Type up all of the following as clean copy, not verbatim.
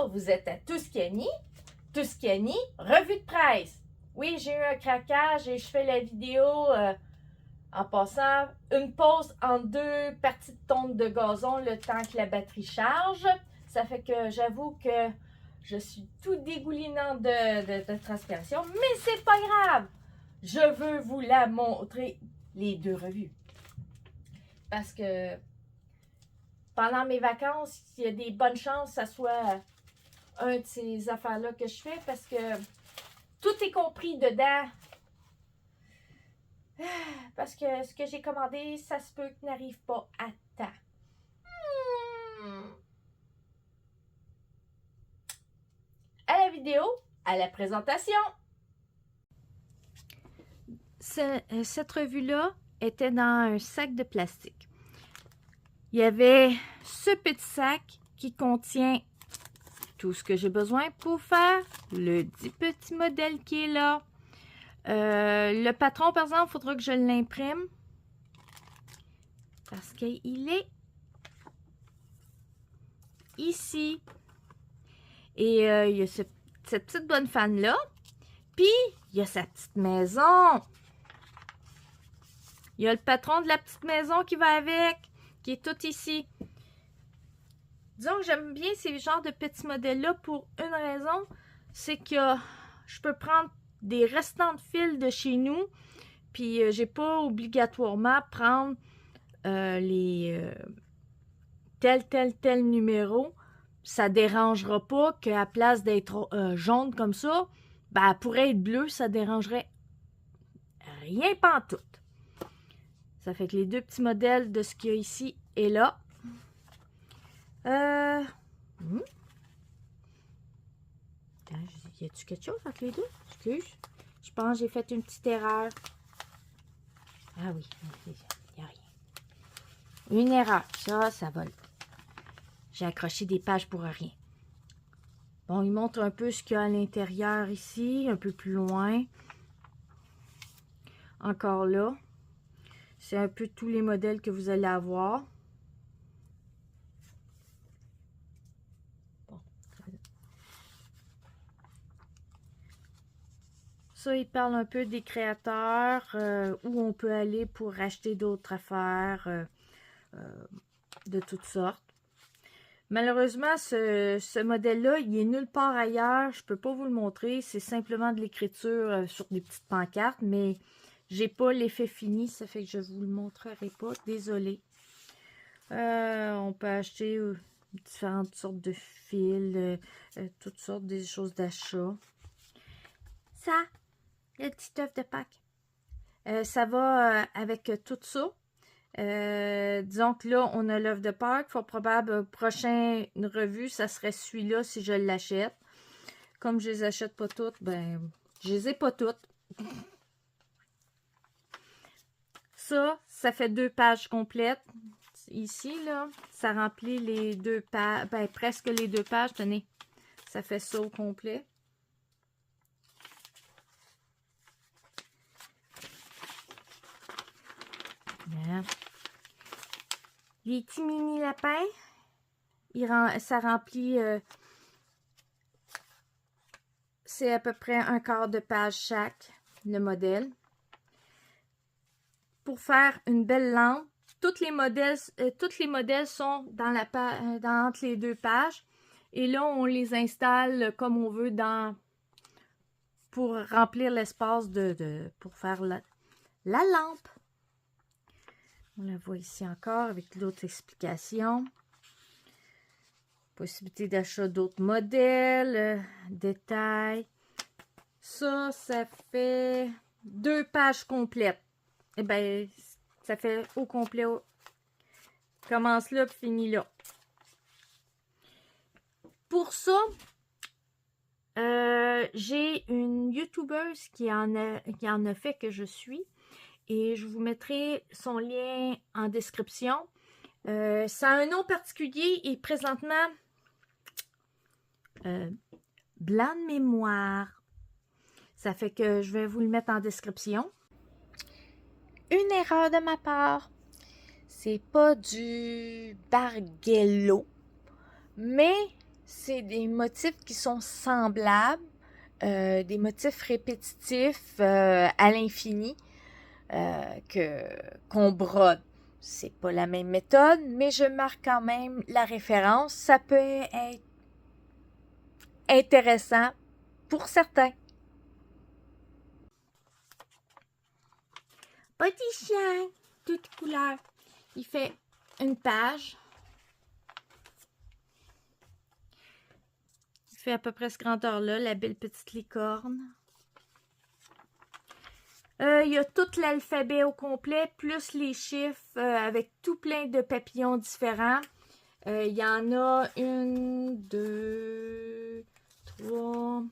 Bonjour, vous êtes à Tuscany. Tuscany, revue de presse. Oui, j'ai eu un craquage et je fais la vidéo en passant une pause en deux parties de tonte de gazon le temps que la batterie charge. Ça fait que j'avoue que je suis tout dégoulinante de transpiration, mais c'est pas grave. Je veux vous la montrer, les deux revues. Parce que pendant mes vacances, il y a des bonnes chances que ça soit un de ces affaires-là que je fais parce que tout est compris dedans. Parce que ce que j'ai commandé, ça se peut qu'il n'arrive pas à temps. À la vidéo, à la présentation. Cette revue-là était dans un sac de plastique. Il y avait ce petit sac qui contient tout ce que j'ai besoin pour faire le petit modèle qui est là. Le patron, par exemple, il faudra que je l'imprime parce qu'il est ici. Et il y a cette petite bonne fan-là. Puis, il y a sa petite maison. Il y a le patron de la petite maison qui va avec, qui est tout ici. Disons que j'aime bien ces genres de petits modèles-là pour une raison, c'est que je peux prendre des restants de fils de chez nous, puis j'ai pas obligatoirement prendre les tel numéro. Ça dérangera pas qu'à place d'être jaune comme ça, ben, elle pourrait être bleue, ça dérangerait rien pantoute. Ça fait que les deux petits modèles de ce qu'il y a ici est là. Y a-tu quelque chose entre les deux? Excuse. Je pense que j'ai fait une petite erreur. Ah oui, il n'y a rien. Une erreur. Ça va. J'ai accroché des pages pour rien. Bon, il montre un peu ce qu'il y a à l'intérieur ici, un peu plus loin. Encore là. C'est un peu tous les modèles que vous allez avoir. Bon. Ça, il parle un peu des créateurs, où on peut aller pour acheter d'autres affaires de toutes sortes. Malheureusement, ce modèle-là, il est nulle part ailleurs. Je ne peux pas vous le montrer. C'est simplement de l'écriture sur des petites pancartes, mais j'ai pas l'effet fini. Ça fait que je ne vous le montrerai pas. Désolée. On peut acheter différentes sortes de fils, toutes sortes de choses d'achat. Ça, le petit œuf de Pâques. Ça va avec tout ça. Disons que là, on a l'œuf de Pâques. Fort probable, prochaine revue, ça serait celui-là si je l'achète. Comme je les achète pas toutes, ben, je les ai pas toutes. Ça fait 2 pages complètes. Ici, là, ça remplit les 2 pages, ben, presque les 2 pages. Tenez, ça fait ça au complet. Voilà. Les petits mini lapins, ça remplit, c'est à peu près un quart de page chaque, le modèle. Pour faire une belle lampe, tous les modèles sont dans entre les 2 pages. Et là, on les installe comme on veut pour remplir l'espace pour faire la lampe. On la voit ici encore avec l'autre explication. Possibilité d'achat d'autres modèles, détails. Ça fait 2 pages complètes. Eh bien, ça fait au complet. Commence là, puis finit là. Pour ça, j'ai une YouTubeuse qui en a fait que je suis. Et je vous mettrai son lien en description. Ça a un nom particulier et présentement, blanc de mémoire. Ça fait que je vais vous le mettre en description. Une erreur de ma part. C'est pas du Bargello, mais c'est des motifs qui sont semblables, des motifs répétitifs à l'infini qu'on brode. C'est pas la même méthode, mais je marque quand même la référence. Ça peut être intéressant pour certains. Petit chien, toute couleur. Il fait une page. Il fait à peu près ce grandeur-là, la belle petite licorne. Il y a tout l'alphabet au complet, plus les chiffres avec tout plein de papillons différents. Il y en a 1, 2, 3,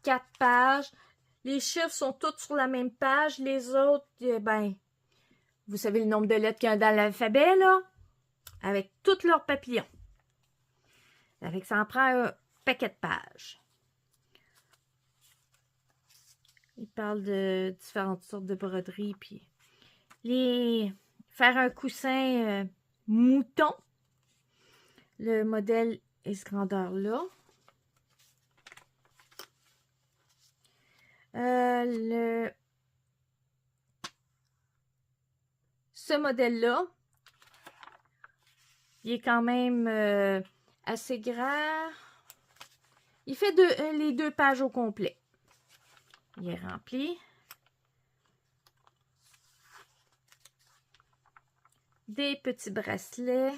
4 pages. Les chiffres sont tous sur la même page. Les autres, ben, vous savez le nombre de lettres qu'il y a dans l'alphabet, là? Avec tous leurs papillons. Avec ça en prend un paquet de pages. Il parle de différentes sortes de broderies, puis faire un coussin mouton. Le modèle est ce grandeur-là. Ce modèle-là, il est quand même assez grand. Il fait les 2 pages au complet. Il est rempli. Des petits bracelets.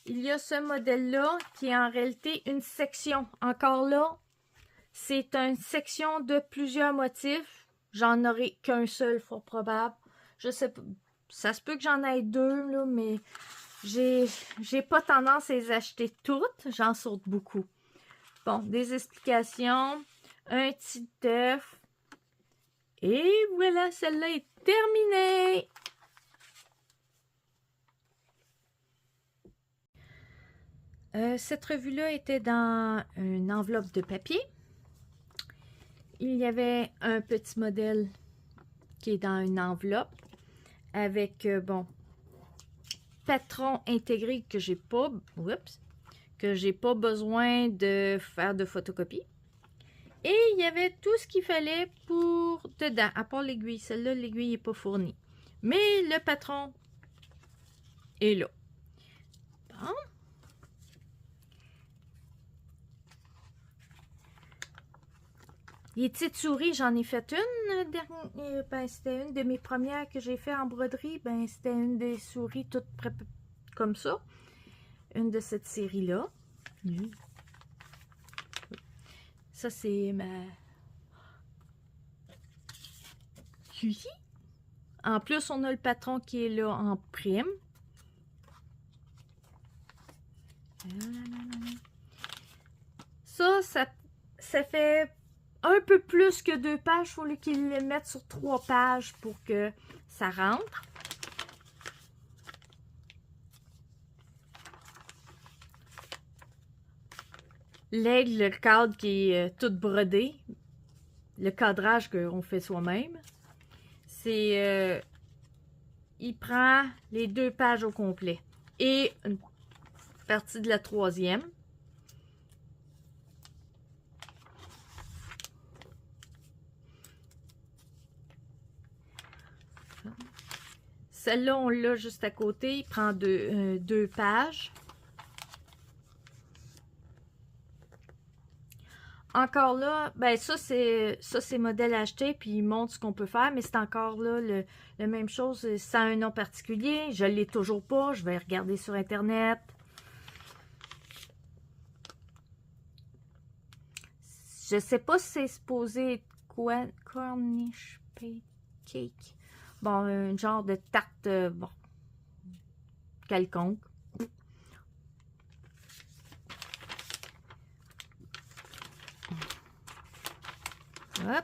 Il y a ce modèle-là qui est en réalité une section. Encore là, c'est une section de plusieurs motifs. J'en aurai qu'un seul, fort probable. Je sais pas. Ça se peut que j'en aie 2, là, mais j'ai pas tendance à les acheter toutes. J'en saute beaucoup. Bon, des explications. Un petit œuf. Et voilà, celle-là est terminée. Cette revue-là était dans une enveloppe de papier. Il y avait un petit modèle qui est dans une enveloppe avec, bon, patron intégré que j'ai pas, besoin de faire de photocopie. Et il y avait tout ce qu'il fallait pour dedans, à part l'aiguille. Celle-là, l'aiguille n'est pas fournie. Mais le patron est là. Bon. Les petites souris, j'en ai fait une. Ben, c'était une de mes premières que j'ai fait en broderie. Ben, c'était une des souris toutes comme ça. Une de cette série-là. Ça, c'est ma... Sushi. En plus, on a le patron qui est là en prime. Ça fait un peu plus que 2 pages. Il faut qu'ils le mettent sur 3 pages pour que ça rentre. L'aigle, le cadre qui est tout brodé. Le cadrage qu'on fait soi-même. C'est... il prend les 2 pages au complet. Et une partie de la 3e. Celle-là, on l'a juste à côté. Il prend 2 pages. Encore là, ben ça c'est modèle acheté, puis il montre ce qu'on peut faire, mais c'est encore là la même chose sans un nom particulier. Je ne l'ai toujours pas, je vais regarder sur Internet. Je sais pas si c'est supposé être quoi, Cornish cake. Bon, un genre de tarte, bon, quelconque. Hop.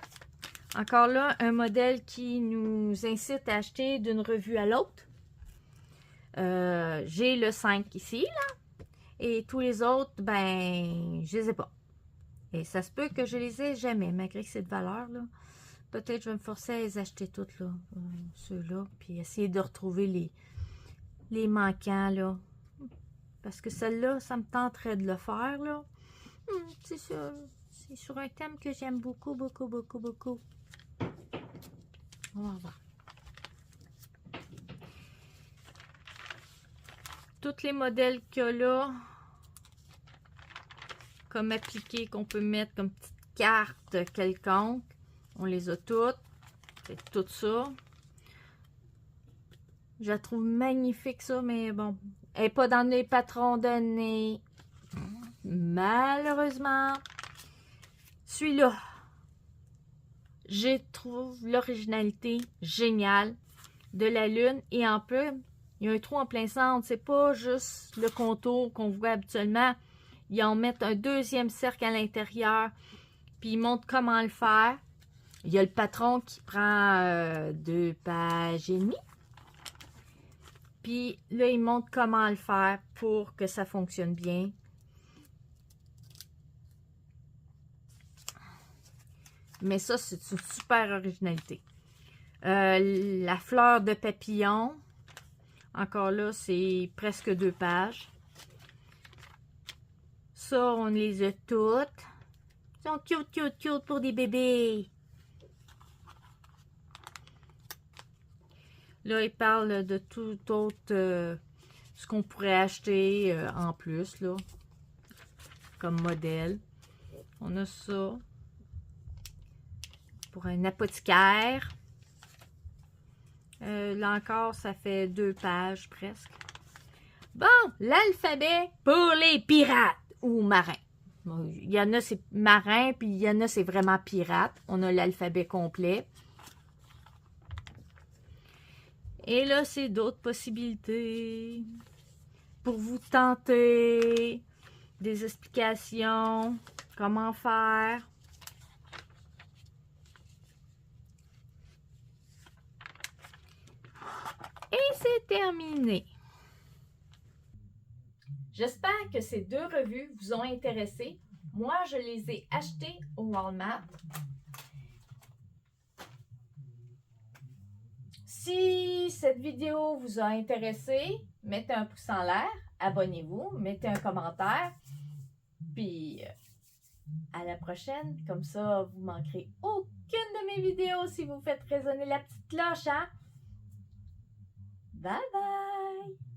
Encore là, un modèle qui nous incite à acheter d'une revue à l'autre. J'ai le 5 ici, là. Et tous les autres, ben, je les ai pas. Et ça se peut que je les ai jamais, malgré que c'est de valeur, là. peut-être je vais me forcer à les acheter toutes, là. Ceux-là. Puis essayer de retrouver les manquants, là. Parce que celle-là, ça me tenterait de le faire, là. C'est ça. C'est sur un thème que j'aime beaucoup, beaucoup, beaucoup, beaucoup. On va voir. Tous les modèles qu'il y a là, comme appliqués, qu'on peut mettre comme petite carte quelconque, on les a toutes. C'est tout ça. Je la trouve magnifique, ça, mais bon, elle n'est pas dans les patrons donnés. Malheureusement, celui-là, je trouve l'originalité géniale de la lune. Et en plus, il y a un trou en plein centre. C'est pas juste le contour qu'on voit habituellement. Ils en mettent un deuxième cercle à l'intérieur. Puis ils montrent comment le faire. Il y a le patron qui prend 2 pages et demie. Puis là, ils montrent comment le faire pour que ça fonctionne bien. Mais ça, c'est une super originalité. La fleur de papillon. Encore là, c'est presque 2 pages. Ça, on les a toutes. Ils sont cute, cute, cute pour des bébés. Là, il parle de tout autre, ce qu'on pourrait acheter en plus, là, comme modèle. On a ça pour un apothicaire. Là encore, ça fait 2 pages presque. Bon, l'alphabet pour les pirates ou marins. Il y en a, c'est marin, puis il y en a, c'est vraiment pirate. On a l'alphabet complet. Et là, c'est d'autres possibilités pour vous tenter, des explications, comment faire. Et c'est terminé. J'espère que ces 2 revues vous ont intéressé. Moi, je les ai achetées au Walmart. Si cette vidéo vous a intéressé, mettez un pouce en l'air, abonnez-vous, mettez un commentaire, puis à la prochaine. Comme ça, vous ne manquerez aucune de mes vidéos si vous faites résonner la petite cloche, hein? Bye bye!